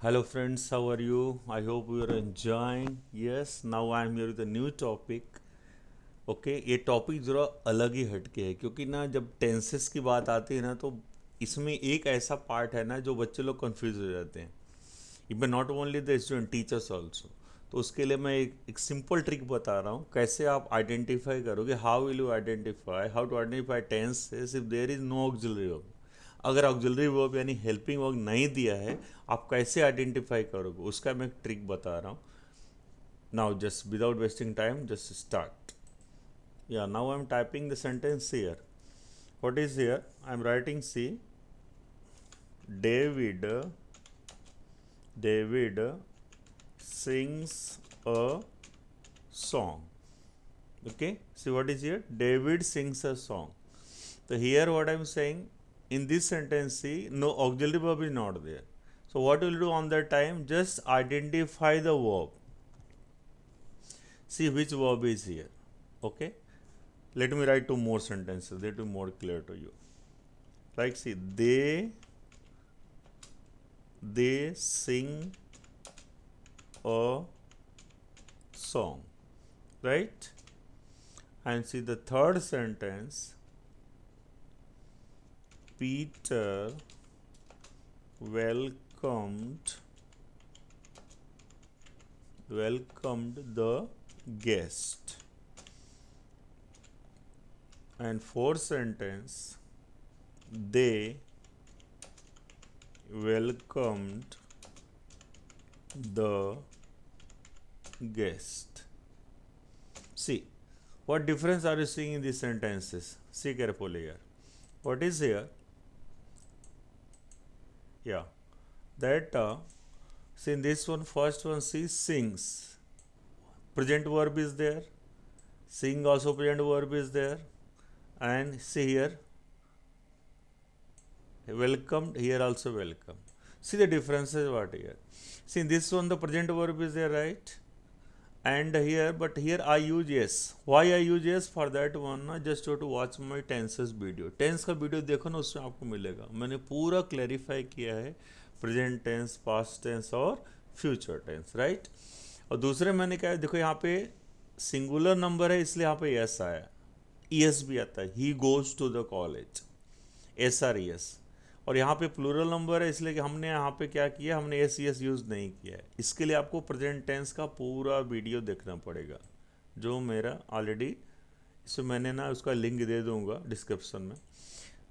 Hello friends, how are you? I hope you are enjoying. Yes, now I am here with a new topic. Okay ये topic ज़रा अलग ही हटके है क्योंकि ना जब टेंसेस की बात आती है ना तो इसमें एक ऐसा पार्ट है ना जो बच्चे लोग कंफ्यूज हो जाते हैं even not only the student teachers also. तो उसके लिए मैं एक सिंपल ट्रिक बता रहा हूँ कैसे आप आइडेंटिफाई करोगे। How will you identify how to identify tenses if there is no auxiliary verb. अगर ऑक्सिलरी वर्ब यानी हेल्पिंग वर्ब नहीं दिया है आप कैसे आइडेंटिफाई करोगे उसका मैं एक ट्रिक बता रहा हूँ। Now just without wasting time just start. Yeah, now I'm typing the sentence here. What is here? I'm writing see David David sings a song. Okay, see what is here? David sings a song. So here what I'm saying in this sentence, see no auxiliary verb is not there. So what will do on that time? Just identify the verb. See which verb is here. Okay. Let me write two more sentences. That will be more clear to you. Like see, they sing a song, right? And see the third sentence. Peter welcomed the guest. And fourth sentence, they welcomed the guest. See, what difference are you seeing in these sentences? See carefully here. What is here? Yeah, that see in this one, first one, see sings. Present verb is there. Sing also present verb is there. And see here, welcomed, here also welcome. See the differences what here. See in this one the present verb is there, right? And here, but here I use yes. Why I use yes? For that one ना just to watch my tenses video. Tense का video देखो ना उसमें आपको मिलेगा। मैंने पूरा clarify किया है प्रेजेंट टेंस, पास्ट टेंस और फ्यूचर टेंस, राइट। और दूसरे मैंने क्या है, देखो यहाँ पे सिंगुलर नंबर है इसलिए यहाँ पे यस आया। ईएस भी आता है, he goes to the college, S or ES. और यहाँ पे प्लूरल नंबर है इसलिए कि हमने यहाँ पे क्या किया, हमने एस ईएस यूज़ नहीं किया है। इसके लिए आपको प्रेजेंट टेंस का पूरा वीडियो देखना पड़ेगा जो मेरा ऑलरेडी इसमें मैंने ना उसका लिंक दे दूंगा डिस्क्रिप्शन में।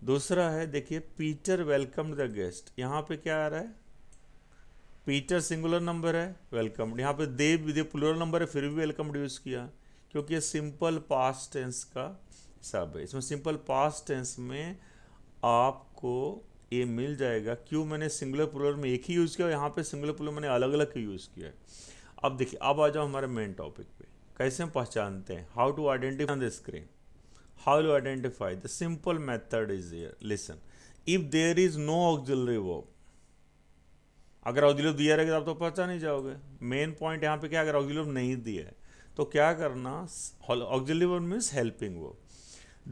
दूसरा है देखिए, पीटर वेलकम द गेस्ट। यहाँ पे क्या आ रहा है, पीटर सिंगुलर नंबर है, वेलकम्ड। यहाँ पे दे प्लूरल नंबर है फिर भी वेलकम्ड यूज़ किया क्योंकि ये सिंपल पास्ट टेंस का हिसाब है। इसमें सिंपल पास्ट टेंस में आपको ये मिल जाएगा। क्यों मैंने सिंगुलर प्लूरल में एक ही यूज़ किया, यहाँ पे सिंगुलर प्लूरल मैंने अलग अलग यूज़ किया है। अब देखिए, अब आ जाओ हमारे मेन टॉपिक पे। कैसे हम पहचानते हैं, how to identify on the screen, how to identify. The simple method is here, listen. If there is no auxiliary verb, अगर ऑक्सिलरी दिया रहेगा तो आप तो पहचान ही जाओगे। मेन पॉइंट यहाँ पे क्या, अगर ऑक्सिलरी नहीं दिया है तो क्या करना, auxiliary verb means helping verb.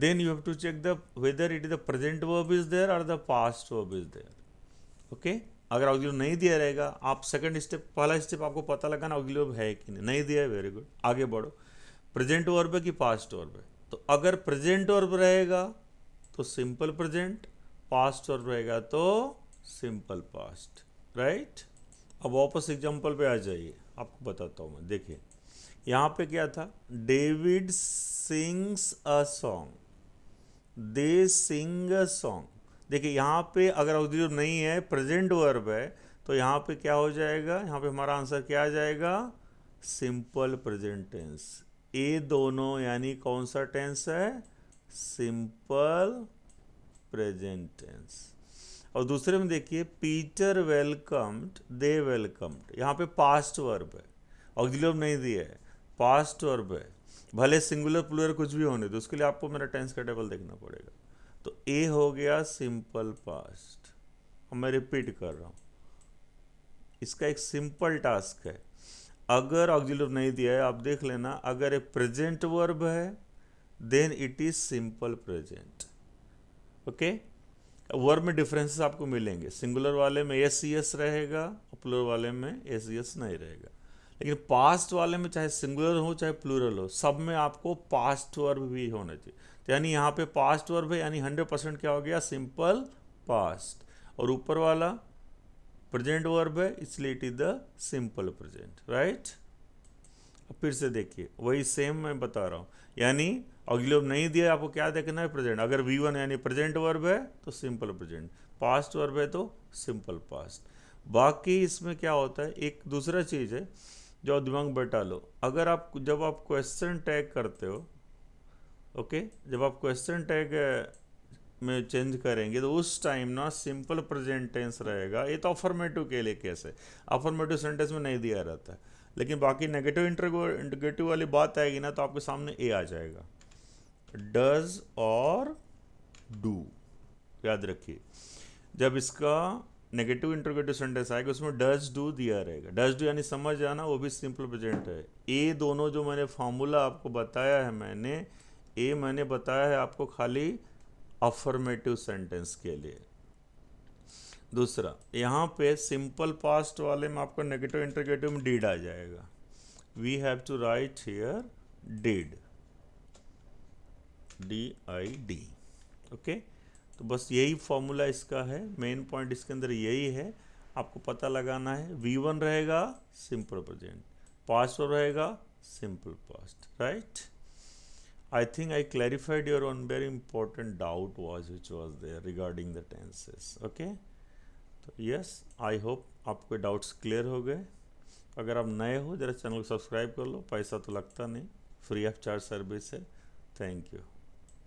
Then you have to check the whether it is the present verb is there or the past verb is there. Okay? अगर ऑक्सिलरी नहीं दिया रहेगा, आप सेकंड स्टेप, पहला स्टेप आपको पता लगाना ऑक्सिलरी वर्ब है कि नहीं दिया है, वेरी गुड, आगे बढ़ो। प्रेजेंट वर्ब है कि पास्ट वर्ब है, तो अगर प्रेजेंट वर्ब रहेगा तो सिंपल प्रेजेंट, पास्ट वर्ब रहेगा तो सिंपल पास्ट, राइट। अब वापस एग्जाम्पल पे आ जाइए, आपको बताता हूँ मैं। देखिए यहाँ पे क्या था, David sings a song, they sing a song. देखिए यहाँ पे अगर ऑक्सिलरी नहीं है, प्रेजेंट वर्ब है, तो यहाँ पे क्या हो जाएगा, यहाँ पे हमारा आंसर क्या आ जाएगा, सिंपल प्रेजेंट टेंस। ये दोनों यानी कौन सा टेंस है, सिंपल प्रेजेंट टेंस। और दूसरे में देखिए, पीटर वेलकम्ड, दे वेलकम्ड, यहाँ पे पास्ट वर्ब है, ऑक्सिलरी नहीं दिया है, पास्ट वर्ब है, भले सिंगुलर प्लूरल कुछ भी होने दो, उसके लिए आपको मेरा टेंस का टेबल देखना पड़ेगा। तो ए हो गया सिंपल पास्ट। अब मैं रिपीट कर रहा हूँ, इसका एक सिंपल टास्क है। अगर ऑक्सिलरी नहीं दिया है, आप देख लेना, अगर एक प्रेजेंट वर्ब है then it is simple present. Okay, verb में डिफरेंसेस आपको मिलेंगे, सिंगुलर वाले में एस सी एस रहेगा और प्लूरल वाले में एस सी एस नहीं रहेगा। लेकिन पास्ट वाले में चाहे सिंगुलर हो चाहे प्लूरल हो, सब में आपको पास्ट वर्ब भी होना चाहिए। तो यानी यहाँ पे पास्ट वर्ब है, यानी 100% क्या हो गया, सिंपल पास्ट। और ऊपर वाला प्रेजेंट वर्ब है, इसलिए it is the simple present, right. अब फिर से देखिए, वही सेम मैं बता रहा हूँ, यानी ऑक्सिलरी नहीं दिया, आपको क्या देखना है, प्रेजेंट। अगर V1 यानी प्रेजेंट वर्ब है तो सिंपल प्रेजेंट, पास्ट वर्ब है तो सिंपल पास्ट। बाकी इसमें क्या होता है, एक दूसरा चीज़ है जो आप दिमाग में बैठा लो। अगर आप जब आप क्वेश्चन टैग करते हो, ओके, जब आप क्वेश्चन टैग में चेंज करेंगे तो उस टाइम ना सिंपल प्रेजेंट टेंस रहेगा। ये तो अफर्मेटिव के लिए केस है, अफर्मेटिव सेंटेंस में नहीं दिया रहता है। लेकिन बाकी नेगेटिव इंटरोगेटिव वाली बात आएगी ना, तो आपके सामने ए आ जाएगा, डज और डू। याद रखिए, जब इसका नेगेटिव इंटरोगेटिव सेंटेंस आएगा उसमें डज डू दिया रहेगा। डज डू यानी समझ जाना, वो भी सिंपल प्रेजेंट है। ए दोनों जो मैंने फॉर्मूला आपको बताया है, मैंने बताया है आपको खाली अफर्मेटिव सेंटेंस के लिए। दूसरा, यहाँ पे सिंपल पास्ट वाले में आपको नेगेटिव इंटरोगेटिव में डिड आ जाएगा। We have to write here did, DID, okay. तो बस यही फॉर्मूला इसका है, मेन पॉइंट इसके अंदर यही है, आपको पता लगाना है। V1 रहेगा सिंपल प्रेजेंट, पास्ट रहेगा simple past, right. I think I clarified your one very important doubt which was there regarding the tenses, okay। तो yes, I hope आपके डाउट्स क्लियर हो गए। अगर आप नए हो, जरा चैनल को सब्सक्राइब कर लो, पैसा तो लगता नहीं, फ्री ऑफ चार्ज सर्विस है। Thank you.